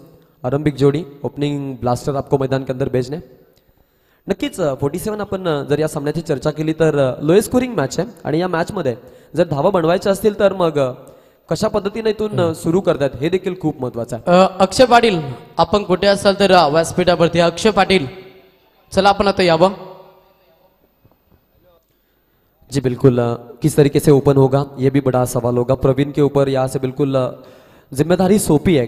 आरंभिक जोड़ी ओपनिंग ब्लास्टर आपको मैदान के अंदर भेजने. नक्कीच 47 आपण जर या सामन्याची चर्चा केली तर लोएस्ट स्कोरिंग मॅच आहे आणि या मॅचमध्ये जर धावा बनवायच्या असतील तर मग कशा पद्धतीने इथून सुरू करतात हे देखील खूप महत्वाचं आहे. अक्षय पाटील, आपण कुठे असाल तर व्यासपीठावरती. अक्षय पाटील, चला आपण आता यावं. जी बिल्कुल, किस तरीके से ओपन होगा ये भी बड़ा सवाल होगा. प्रवीण के ऊपर यहाँ से बिल्कुल जिम्मेदारी सौंपी है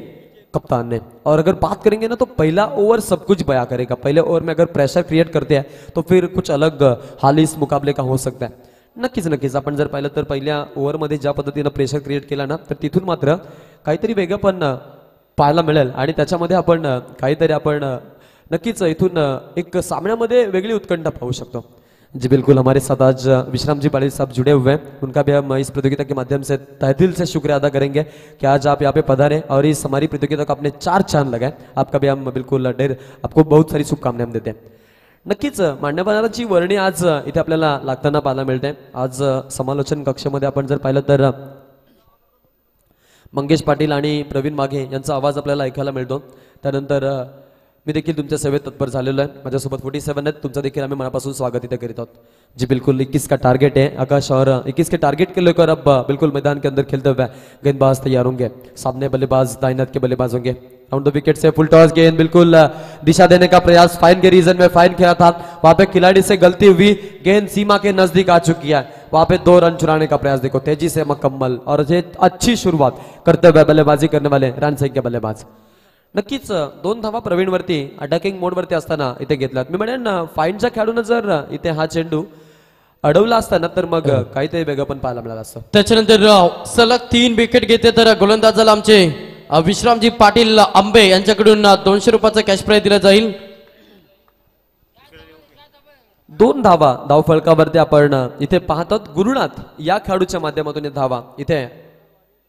कप्तान ने. और अगर बात करेंगे ना तो पहला ओवर सब कुछ बयां करेगा. पहले ओवर में अगर प्रेशर क्रिएट करते हैं तो फिर कुछ अलग हाल इस मुकाबले का हो सकता है. नक्कीच आपण जर पाहिलं तर पहिल्या ओव्हरमध्ये ज्या पद्धतीनं प्रेशर क्रिएट केला ना तर तिथून मात्र काहीतरी वेगळं पण पाहायला मिळेल आणि त्याच्यामध्ये आपण काहीतरी आपण नक्कीच इथून एक सामन्यामध्ये वेगळी उत्कंठा पाहू शकतो. जी बिल्कुल, हमारे साथ आज विश्राम जी पाटिल साहब जुड़े हुए हैं. उनका भी हम इस प्रतियोगिता के माध्यम से तहे दिल से शुक्रिया अदा करेंगे कि आज आप यहाँ पे पधारे और इस हमारी प्रतियोगिता को आपने 4 चांद लगाए. आपका भी हम बिल्कुल ढेर आपको बहुत सारी शुभकामनाएं हम देते हैं. नक्कीच मान्यवरांची वर्णी आज इथे आपल्याला लागताना पाहायला मिळते. आज समालोचन कक्षामध्ये आपण जर पाहिलं तर मंगेश पाटील आणि प्रवीण माघे यांचा आवाज आपल्याला ऐकायला मिळतो. त्यानंतर मी देखील तुमच्या सेवेत तत्पर झालेलो आहे. माझ्यासोबत 47 आहेत. तुमचं देखील आम्ही मनापासून स्वागत इथे करीत आहोत. जी बिल्कुल, 21 का टारगेट है आकाश और 21 के टारगेट के लेकर अब बिल्कुल मैदान के अंदर खेलते हुए गेंदबाज तैयार होंगे. सामने बल्लेबाज दाइनत के बल्लेबाज होंगे. राउंड द विकेट से फुल टॉस गेंद बिल्कुल दिशा देने का प्रयास फाइन के रीजन में फाइन खेला था. वहां पे खिलाड़ी से गलती हुई, गेंद सीमा के नजदीक आ चुकी है. वहां पे 2 रन चुराने का प्रयास देखो तेजी से मुकम्मल और ये अच्छी शुरुआत करते हुए बल्लेबाजी करने वाले रानसाई के बल्लेबाज. नक्कीच 2 धावा प्रवीणवरती अटॅकिंग मोडवरती असताना इथे घेतल्यात. मी म्हणेन फाईनच्या खेळाडूनं जर इथे हा चेंडू अडवला असताना तर मग काहीतरी वेगळं पण पाहायला मिळालं असतं. त्याच्यानंतर सलग 3 विकेट घेते तर गोलंदाजाला आमचे विश्रामजी पाटील आंबे यांच्याकडून 200 रुपयाचा कॅश प्राइज दिला जाईल. 2 धावा धावफलकावरती आपण इथे पाहतात. गुरुनाथ या खेळाडूच्या माध्यमातून धावा इथे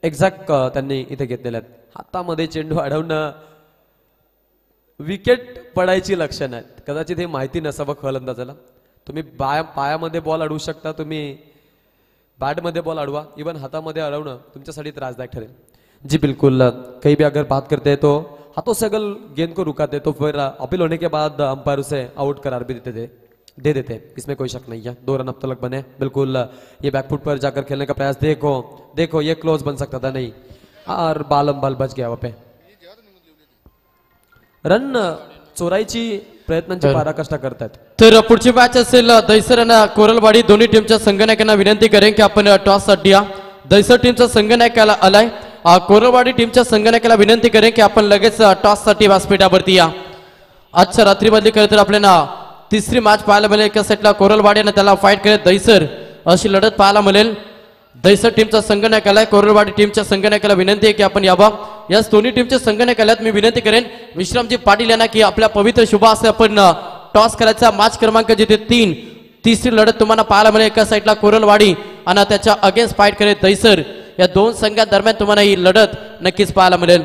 एक्झॅक्ट त्यांनी इथे घेतलेल्या आहेत. हातामध्ये चेंडू अडवणं विकेट पडायची लक्षणं आहेत. कदाचित हे माहिती नसावं फलंदाजाला. तुम्ही पायामध्ये बॉल अडवू शकता, तुम्ही बैटमध्ये बॉल अडवा, इवन हाथामध्ये अडवणं तुमच्यासाठी त्रासदायक ठरेल. जी बिल्कुल, कहीं भी अगर बात करते हैं तो हाथों से अगर गेंद को रुकाते तो फिर अपील होने के बाद अंपायर उसे आउट करार भी दे देते. इसमें कोई शक नहीं है. 2 रन अब तक बने. बिल्कुल ये बैकफुट पर जाकर खेलने का प्रयास. देखो ये क्लोज बन सकता था, नहीं, और बालम बाल बच गया वहां पे. रन चोरायची प्रयत्नांची पराकाष्ठा करतात. तर पुढची मॅच असेल दैसर आणि कोरलवाडी. दोन्ही टीमच्या संघनायकांना विनंती करेन की आपण टॉस साठी या. दैसर टीमचा संघनायकाला आलाय. कोरलवाडी टीमच्या संघनायकाला विनंती करेन की आपण लगेच टॉस साठी व्यासपीठावरती या. आजच्या रात्रीमधली खरं तर आपल्याला तिसरी मॅच पाहायला मिळेल. एका सेटला कोरलवाडी आणि त्याला फाईट करत दैसर अशी लढत पाहायला मिळेल. दैसर टीमचा संगणकाला कोरलवाडी टीमच्या संगणकाला विनंती आहे की आपण यावा. या दोन्ही टीमच्या संगणकालात मी विनंती करेन विश्रामजी पाटील यांना की आपल्या पवित्र शुभ असे आपण टॉस करायचा. मॅच क्रमांक जिथे 3 तिसरी लढत तुम्हाला पाहायला मिळेल. एका साईडला कोरलवाडी आणि त्याच्या अगेन्स्ट फाईट करेल दैसर. या दोन संघांदरम्यान तुम्हाला ही लढत नक्कीच पाहायला मिळेल.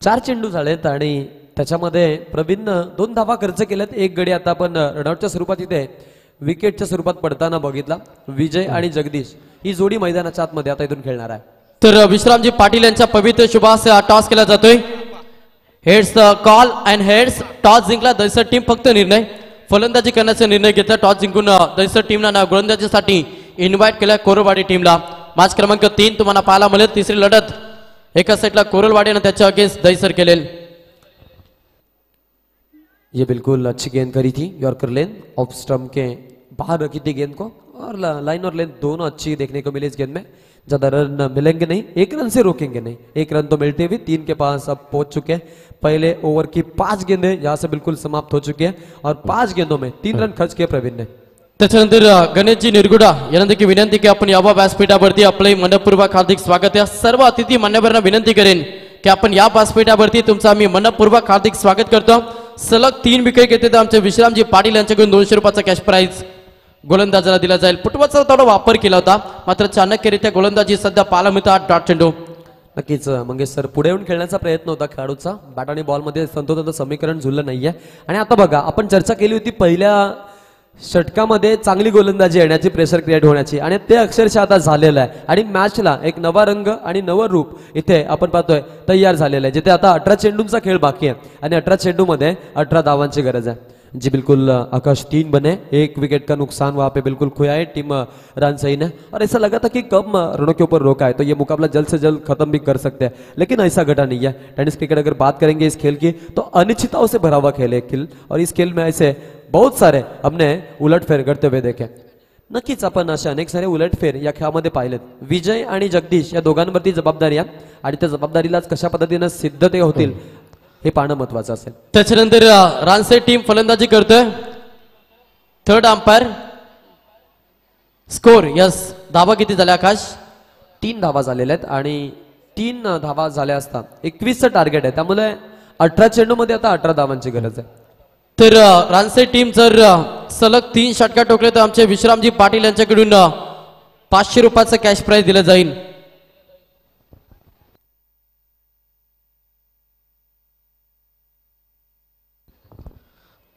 चार चेंडू झालेत आणि त्याच्यामध्ये प्रवीणनं 2 धावा खर्च केल्यात. एक गडी आता आपण रनआउटच्या स्वरूपात इथे विकेटच्या स्वरूपात पडताना बघितला. विजय आणि जगदीश ही जोडी मैदानाच्या आतमध्ये आता इथून खेळणार आहे. तर विश्रामजी पाटील यांच्या पवित्र शुभास टॉस केला जातोय. Heads call and heads. Toss जिंकला दैसर टीम. फक्त निर्णय फलंदाजी करण्याचा निर्णय घेतला. टॉस जिंकून दैसर टीमला गोलंदाजीसाठी इन्व्हाइट केलं कोरलवाडी टीमला. मॅच क्रमांक 3 तुम्हाला पाहायला मिळेल. तिसरी लढत एका साईडला कोरलवाडी आणि त्याच्या अगेन्स्ट दैसर केलेल. ये बिल्कुल अच्छी गेंद करी थी यॉर्कर लेन ऑफ स्टंप के बाहर रखी थी गेंद को और लाइन और लेंथ दोनों अच्छी देखने को मिली इस गेंद में. ज़्यादा रन मिलेंगे नहीं, 1 रन से रोकेंगे नहीं. 1 रन तो मिलते हुए 3 के पास अब पहुंच चुके हैं. पहले ओवर की 5 गेंदें यहाँ से बिल्कुल समाप्त हो चुकी हैं और 5 गेंदों में 3 रन खर्च किए प्रवीण ने. त्याच्यानंतर गणेशजी निरगुडा यांना देखील विनंती की आपण यावा व्यासपीठावरती. आपले मनपूर्वक हार्दिक स्वागत आहे. सर्व अतिथी मान्यवरांना विनंती करेन की आपण या व्यासपीठावरती तुमचं आम्ही मनपूर्वक हार्दिक स्वागत करतो. सलग 3 विकेट घेते तर आमचे विश्रामजी पाटील यांच्याकडून 200 रुपयाचा कॅश प्राइज गोलंदाजाला दिला जाईल. फुटबॉलचा थोडा वापर केला होता मात्र चाणक्यरित्या गोलंदाजी सध्या पाहायला मिळतात. डॉट चेंडू नक्कीच मंगेश सर पुढे येऊन खेळण्याचा प्रयत्न होता खेळाडूचा. बॅट आणि बॉलमध्ये संतोषाचं समीकरण जुळलं नाहीये. आणि आता बघा आपण चर्चा केली होती पहिल्या षटकामध्ये चांगली गोलंदाजी येण्याची, प्रेशर क्रिएट होण्याची, आणि ते अक्षरशः आता झालेलं आहे. आणि मॅचला एक नवा रंग आणि नवं रूप इथे आपण पाहतोय तयार झालेलं आहे. जिथे आता 18 चेंडूंचा खेळ बाकी आहे आणि 18 चेंडूमध्ये 18 धावांची गरज आहे. जी बिल्कुल आकाश 3 बने, 1 विकेट का नुकसान वहां पे बिल्कुल खोया है टीम रन सही ने. और ऐसा लगा था कि कब रनों के ऊपर रोका है तो ये मुकाबला जल्द से जल्द खत्म भी कर सकते हैं, लेकिन ऐसा घटा नहीं है. टेनिस क्रिकेट अगर बात करेंगे इस खेल की तो अनिश्चितताओं से भरा हुआ खेल है खेल. और इस खेल में ऐसे बहुत सारे हमने उलटफेर करते हुए देखे. नक्कीच आपण अशा अनेक सारे उलटफेर या खेळामध्ये पाहिलेत. विजय आणि जगदीश या दोघांवरती जबाबदारी आहे आणि त्या जबाबदारीलाच कशा पद्धतीने सिद्ध ते होतील हे पाहणं महत्वाचं असेल. त्याच्यानंतर रानसे टीम फलंदाजी करतोय. Third umpire score yes. धावा किती झाल्या आकाश? 3 धावा झालेल्या आहेत आणि 3 धावा झाल्या असता 21चं टार्गेट आहे. त्यामुळे 18 चेंडूमध्ये आता 18 धावांची गरज आहे. तर रानसे टीम जर सलग 3 षटका टोकले तर आमचे विश्रामजी पाटील यांच्याकडून 500 रुपयाचं कॅश प्राइज दिलं जाईल.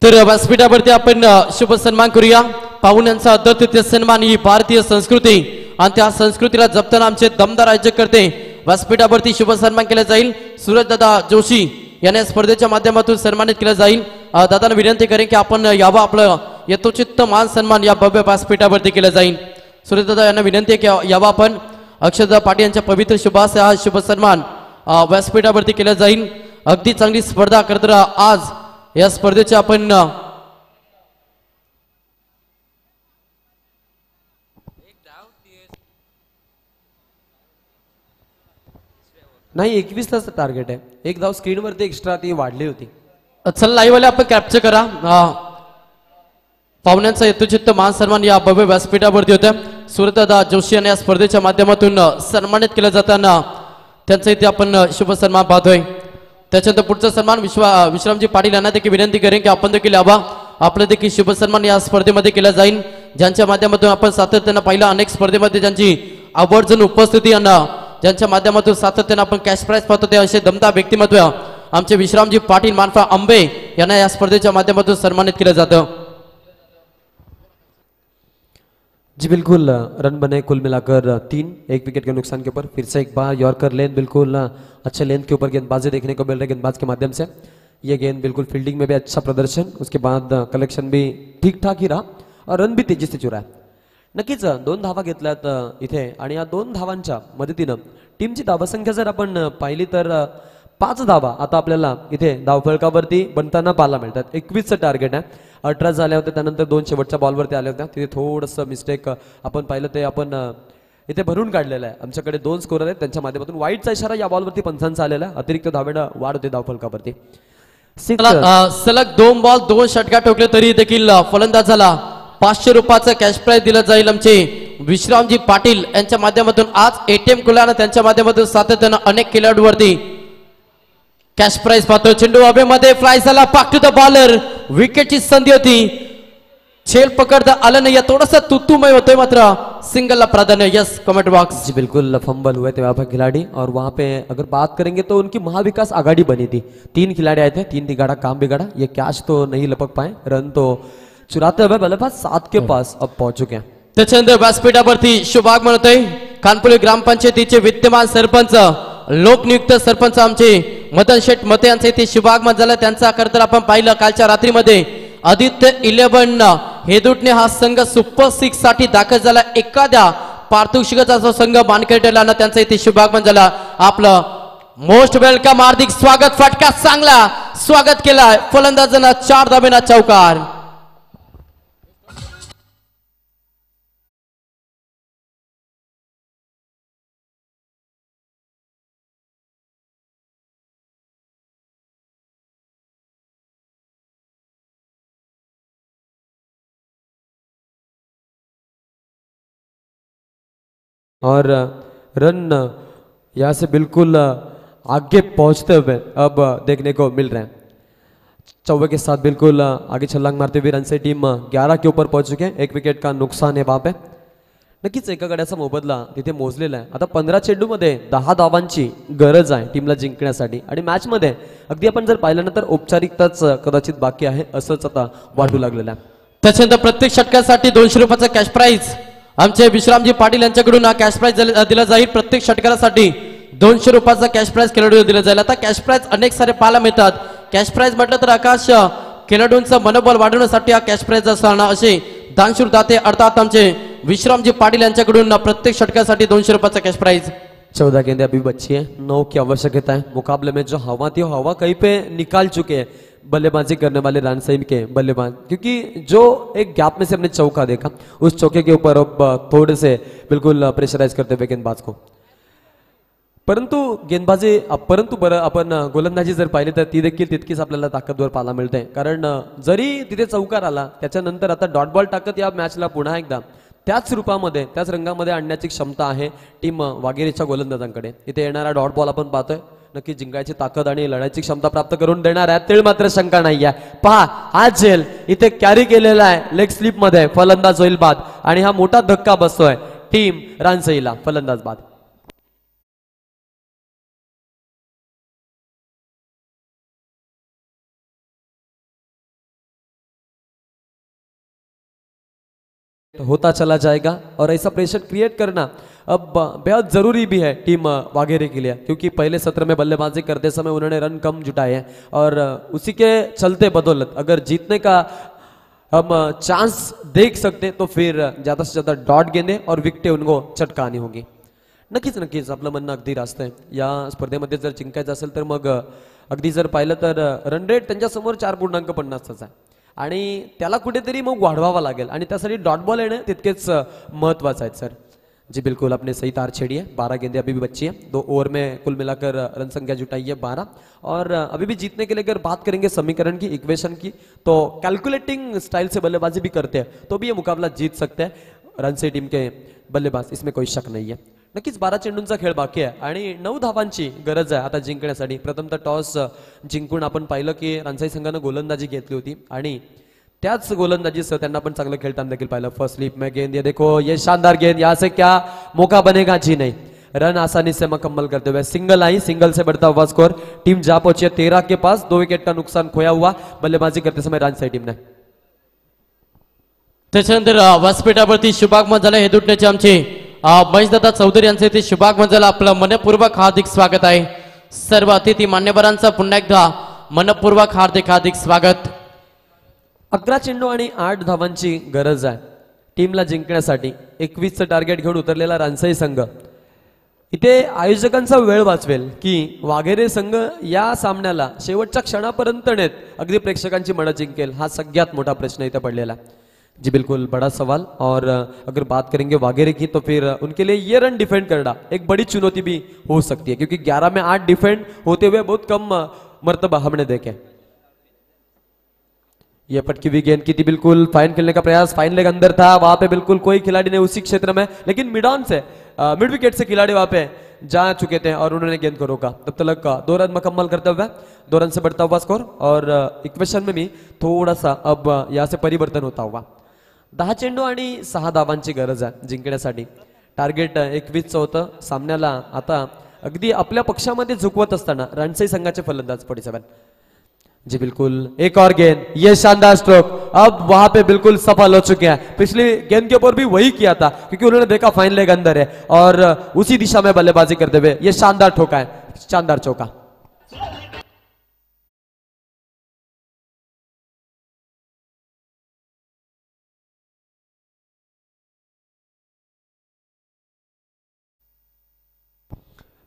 तर व्यासपीठावरती आपण शुभ सन्मान करूया. पाहुण्यांचा अद्वितीय सन्मान ही भारतीय संस्कृती आणि त्या संस्कृतीला जपताना आमचे दमदार आयोजक करते. व्यासपीठावरती शुभ सन्मान केला जाईल. सूरजदादा जोशी यांना स्पर्धेच्या माध्यमातून सन्मानित केलं जाईल. दादांना विनंती करेन की आपण यावं. आपलं यथोचित मान सन्मान या भव्य व्यासपीठावरती केलं जाईल. सूरजदादा यांना विनंती आहे की यावं आपण. अक्षरदादा पाटील यांच्या पवित्र शुभास हा शुभ सन्मान व्यासपीठावरती केला जाईल. अगदी चांगली स्पर्धा करत आज या स्पर्धेचे आपण नाही 21लाच टार्गेट आहे. 1 धाव स्क्रीनवरती एक्स्ट्रा ती वाढली होती. चल लाईव्ह वाले आपण कॅप्चर करा. पाहुण्यांचा यथोचित मान सन्मान या भव्य व्यासपीठावरती होत्या. सूरजदादा जोशी यांना या स्पर्धेच्या माध्यमातून सन्मानित केलं जाताना त्यांचा इथे आपण शुभ सन्मान पाहतोय. त्याच्यानंतर पुढचा सन्मान विश्रामजी पाटील यांना देखील विनंती करेन की आपण देखील यावा. आपलं देखील शुभ सन्मान या स्पर्धेमध्ये केला जाईल. ज्यांच्या माध्यमातून आपण सातत्यानं पाहिलं अनेक स्पर्धेमध्ये ज्यांची आवर्जून उपस्थिती आणि ज्यांच्या माध्यमातून सातत्यानं आपण कॅश प्राइज पाहतो ते असे दमदार व्यक्तिमत्व आमचे विश्रामजी पाटील मानफा आंबे यांना या स्पर्धेच्या माध्यमातून सन्मानित केलं जातं. जी बिल्कुल रन बने कुल मिलाकर 3, 1 विकेट के नुकसान के ऊपर. फिर से एक बार यॉर्कर लेन बिल्कुल अच्छे लेंथ के ऊपर गेंदबाजी देखने को मिल रहा है गेंदबाज के माध्यम से. ये गेंद बिल्कुल फील्डिंग में भी अच्छा प्रदर्शन, उसके बाद कलेक्शन भी ठीक ठाक ही रहा और रन भी तेजी से चुरा है. नक्कीच 2 धावा घेतल्यात इथे आणि या 2 धावांच्या मदतीनं टीमची धावसंख्या जर आपण पाहिली तर 5 धावा आता आपल्याला इथे धावफलकावरती बनताना पाहायला मिळतात. 21चं टार्गेट आहे. 18 झाले होते त्यानंतर 2 शेवटच्या बॉलवरती आले होते. तिथे थोडंसं मिस्टेक आपण पाहिलं ते आपण इथे भरून काढलेला आहे. आमच्याकडे 2 स्कोरर आहेत, त्यांच्या माध्यमातून वाईटचा इशारा या बॉलवरती पंचांचा आलेला आहे. अतिरिक्त धावेनं वाढ होते धावफलकावरती. सलग 2 बॉल 2 षटकार ठोकले तरी देखील फलंदाजाला 500 रुपयाचं कॅश प्राइज दिलं जाईल. आमचे विश्रामजी पाटील यांच्या माध्यमातून आज एटीएम खुलानं त्यांच्या माध्यमातून सातत्यानं अनेक खेळाडूवरती कॅश प्राइज पाहतो. चेंडू हवेमध्ये फ्लाय झाला, पाक टू द बॉलर. विकेटची संधी होती, छेल पकडता आलं नाही. थोडासा तुतुमय होतोय, मात्र सिंगलला प्राधान्य. Yes, comment box. जी बिल्कुल, फंबल हुए थे वहाँ पर खिलाड़ी और वहाँ पे अगर बात करेंगे तो उनकी महाविकास आघाड़ी बनी थी. 3 खिलाड़ी आए थे, 3 तिगाड़ा काम बिगाड़ा. ये कैच तो नहीं लपक पाए, रन तो चुराते हुए बल्लेबाज 7 के पास अब पहुंच चुके हैं. त्याच्यानंतर व्यासपीठावरती शुभाग म्हणतोय कानपुली ग्रामपंचायतीचे विद्यमान सरपंच, लोकनियुक्त सरपंच आमचे मदन शेठ मते यांचे ते शुभागमन झालं. त्यांचा खरं तर आपण पाहिलं कालच्या रात्रीमध्ये आदित्य 11 हेदुटने हा संघ सुपर 6 साठी दाखल झाला. एखाद्या पारितोषिकाचा जो संघ मानकरी ठरला ना, त्यांचा इथे शुभागमन झाला. आपलं मोस्ट वेलकम, हार्दिक स्वागत. फटका चांगला स्वागत केलाय फलंदाजांना 4 धावेना चौकार. और रन यहाँ से बिल्कुल आगे पहुंचते हुए अब देखने को मिल रहे हैं. चौवे के साथ बिल्कुल आगे छलांग मारते हुए रन से टीम 11 के ऊपर पहुंच चुके हैं. 1 विकेट का नुकसान है वहां पे. नक्कीच एका गड्याचा मोबदला तिथे मोजलेला आहे. आता 15 चेंडूमध्ये 10 धावांची गरज आहे टीमला जिंकण्यासाठी. आणि मॅचमध्ये अगदी आपण जर पाहिलं ना तर औपचारिकताच कदाचित बाकी आहे असंच आता वाटू लागलेलं आहे. त्याच्यानंतर प्रत्येक षटकासाठी 200 रुपयाचा कॅश प्राइज आमचे विश्रामजी पाटील यांच्याकडून हा कॅश प्राइज दिला जाईल. प्रत्येक षटकारासाठी 200 रुपयाचा कॅश प्राइज खेळाडूला दिला जाईल. आता कॅश प्राइज अनेक सारे पाहायला मिळतात. कॅश प्राइज म्हटलं तर आकाश खेळाडूंचं मनोबल वाढवण्यासाठी हा कॅश प्राइज असणार असे दानशूर दाते अर्थात आमचे विश्रामजी पाटील यांच्याकडून प्रत्येक षटकासाठी 200 रुपयाचा कॅश प्राइज. 14 गेंदें अभी बची है, 9 की आवश्यकता है. मुकाबले में जो हवा थी हवा कहीं पे निकाल चुके हैं बल्लेबाजी करने वाले रानसईम के बल्लेबाज, क्योंकि जो एक गैप में से हमने चौका देखा उस चौके के ऊपर अब थोड़े से बिल्कुल प्रेशराइज करते हुए गेंदबाज को. परंतु बरं आपण गोलंदाजी जर पाहिली तर ती देखील तितकीच आपल्याला ताकदवर पाहायला मिळते. कारण जरी तिथे चौकार आला त्याच्यानंतर आता डॉट बॉल टाकत या मॅचला पुन्हा एकदा त्याच रूपामध्ये त्याच रंगामध्ये आणण्याची क्षमता आहे टीम वाघेरीच्या गोलंदाजांकडे. इथे येणारा डॉट बॉल आपण पाहतोय नक्की जिंकायची ताकद आणि लढायची क्षमता प्राप्त करून देणार आहे. तेळ मात्र शंका नाही आहे. पहा हा झेल इथे कॅरी केलेला आहे लेग स्लिप मध्ये, फलंदाज होईल बाद आणि हा मोठा धक्का बसतोय टीम रानसईला. फलंदाज बाद. होता चला जाएगा और ऐसा प्रेशर क्रिएट करना अब बेहद जरूरी भी है टीम वाघेरे के लिए, क्योंकि पहले सत्र में बल्लेबाजी करते समय उन्होंने रन कम जुटाए हैं और उसी के चलते बदौलत अगर जीतने का हम चांस देख सकते तो फिर ज्यादा से ज्यादा डॉट गेंदे और विकेटें उनको चटकानी होगी. नक्कीच आपलं म्हणणं अगदी रास्त आहे. या स्पर्धेमध्ये जर जिंकायचं असेल तर मग अगदी जर पाहिलं तर रन रेट त्यांच्यासमोर 4.50 आहे आणि त्याला कुठेतरी मग वाढवावा लागेल आणि त्यासाठी डॉट बॉल येणं तितकेच महत्वाचं आहे. सर जी बिल्कुल आपने सही तार छेड़ी है. 12 गेंदें अभी भी बची है. 2 ओवर में कुल मिलाकर रन संख्या जुटाई है 12 और अभी भी जीतने के लिए अगर बात करेंगे समीकरण की, इक्वेशन की, तो कैलकुलेटिंग स्टाइल से बल्लेबाजी भी करते हैं तो भी ये मुकाबला जीत सकते हैं रनसे टीम के बल्लेबाज, इसमें कोई शक नहीं है. नक्कीच 12 चेंडूंचा खेळ बाकी आहे आणि 9 धावांची गरज आहे आता जिंकण्यासाठी. प्रथमतः टॉस जिंकून आपण पाहिलं की रानसाई संघानं गोलंदाजी घेतली होती आणि त्याच गोलंदाजीसह त्यांना पण चांगलं खेळताना देखील पाहिलं. फर्स्ट स्लिप में गेंद, ये देखो ये शानदार गेंद, यहाँ से क्या मौका बनेगा जी नहीं. रन आसानी से मुकम्मल करते हुए सिंगल आई, सिंगल से बढ़ता हुआ स्कोर. टीम जा पहुंची है 13 के पास. 2 विकेट का नुकसान खोया हुआ बल्लेबाजी करते समय रानसाई टीम ने. त्याच्यानंतर व्यासपीठावरती शुभागमन झालं हे दुटण्याचे आमचे महेशदादा चौधरी यांचे ते शुभागमन झालं. आपलं मनपूर्वक हार्दिक स्वागत आहे. सर्व अतिथी मान्यवरांचा पुन्हा एकदा मनपूर्वक हार्दिक स्वागत. 11 चेंडू आणि 8 धावांची गरज आहे टीमला जिंकण्यासाठी. 21चं टार्गेट घेऊन उतरलेला रानसाई संघ इथे आयोजकांचा वेळ वाचवेल की वाघेरे संघ या सामन्याला शेवटच्या क्षणापर्यंत नेत अगदी प्रेक्षकांची मनं जिंकेल, हा सगळ्यात मोठा प्रश्न इथे पडलेला. जी बिल्कुल बड़ा सवाल। और अगर बात करेंगे वाघेरे की तो फिर उनके लिए ये रन डिफेंड करना एक बड़ी चुनौती भी हो सकती है, क्योंकि 11 में 8 डिफेंड होते हुए बहुत कम मर्तबा हमने देखे। ये पटकी हुई गेंद की थी, बिल्कुल फाइन खेलने का प्रयास, फाइन लेग अंदर था, वहां पे बिल्कुल कोई खिलाड़ी नहीं उसी क्षेत्र में, लेकिन मिड ऑन से मिड विकेट से खिलाड़ी वहां पे जा चुके थे और उन्होंने गेंद को रोका। तब तक 2 रन मुकम्मल करते हुए 2 रन से बढ़ता हुआ स्कोर, और इक्वेशन में भी थोड़ा सा अब यहाँ से परिवर्तन होता हुआ। 10 चेंडू आणि 6 धावांची गरज आहे जिंकण्यासाठी। टार्गेट 21चं होतं सामन्याला। आता अगदी आपल्या पक्षामध्ये झुकवत असताना रणसई संघाचे फलंदाज 47। जी बिल्कुल एक और गेंद, ये शानदार स्ट्रोक, अब वहां पे बिल्कुल सफल हो चुके हैं। पिछली गेंद के ऊपर भी वही किया था, क्योंकि उन्होंने देखा फाइन लेग अंदर है और उसी दिशा में बल्लेबाजी करते हुए ये शानदार ठोका है, शानदार चौका।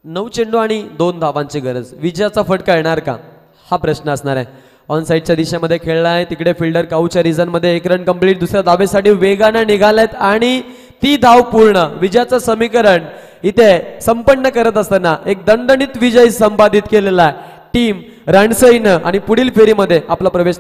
नऊ चेंडू आणि 2 धावांची गरज, विजयाचा फटका येणार का हा प्रश्न असणार आहे। ऑन साइडच्या दिशेमध्ये खेळलाय, तिकडे फिल्डर काऊच्या रिझन मध्ये 1 रन कंप्लीट, दुसऱ्या धावेसाठी वेगाने निघालेत आणि ती धाव पूर्ण, विजयाचं समीकरण इथे संपन्न करत असताना एक दणदणीत विजय संपादित केलेला आहे टीम रणसईनं आणि पुढील फेरीमध्ये आपला प्रवेश